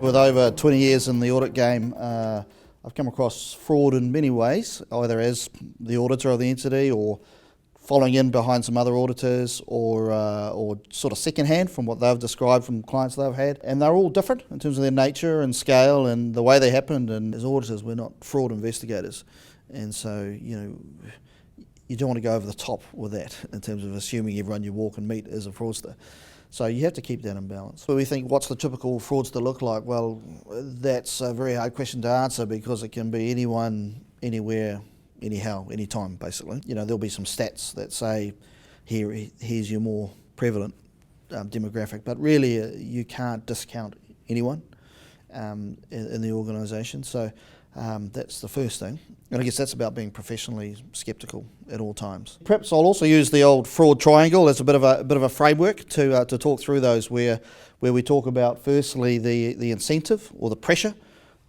With over 20 years in the audit game, I've come across fraud in many ways, either as the auditor of the entity or following in behind some other auditors or sort of secondhand from what they've described from clients they've had. And they're all different in terms of their nature and scale and the way they happened. And as auditors, we're not fraud investigators. And so, you don't want to go over the top with that in terms of assuming everyone you walk and meet is a fraudster. So you have to keep that in balance. But we think, what's the typical fraudster look like? Well, that's a very hard question to answer because it can be anyone, anywhere, anyhow, anytime, basically. There'll be some stats that say, here's your more prevalent demographic, but really you can't discount anyone in the organisation. So that's the first thing. And I guess that's about being professionally sceptical at all times. Perhaps I'll also use the old fraud triangle as a bit of a framework to talk through those, where we talk about firstly the incentive or the pressure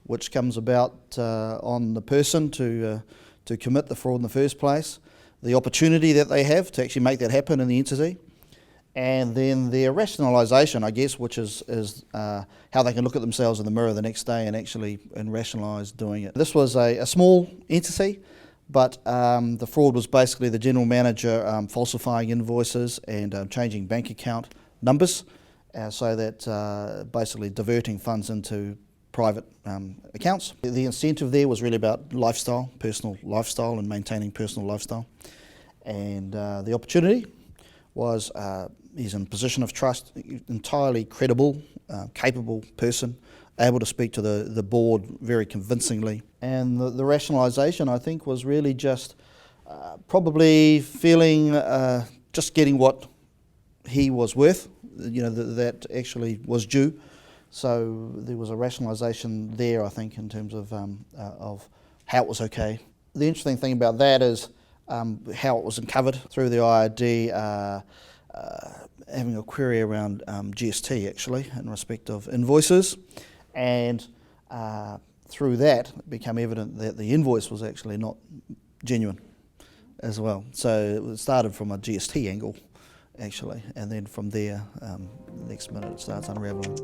which comes about on the person to commit the fraud in the first place, the opportunity that they have to actually make that happen in the entity, and then their rationalisation, I guess, which is how they can look at themselves in the mirror the next day and rationalise doing it. This was a small entity, but the fraud was basically the general manager falsifying invoices and changing bank account numbers, so that basically diverting funds into private accounts. The incentive there was really about lifestyle, personal lifestyle, and maintaining personal lifestyle. And the opportunity was he's in a position of trust, entirely credible, capable person, able to speak to the board very convincingly. And the rationalisation, I think, was really just probably feeling, just getting what he was worth, that actually was due. So there was a rationalisation there, I think, in terms of how it was okay. The interesting thing about that is how it was uncovered through the IRD, having a query around GST, actually, in respect of invoices. And through that, it became evident that the invoice was actually not genuine as well. So it started from a GST angle, actually, and then from there, the next minute it starts unravelling.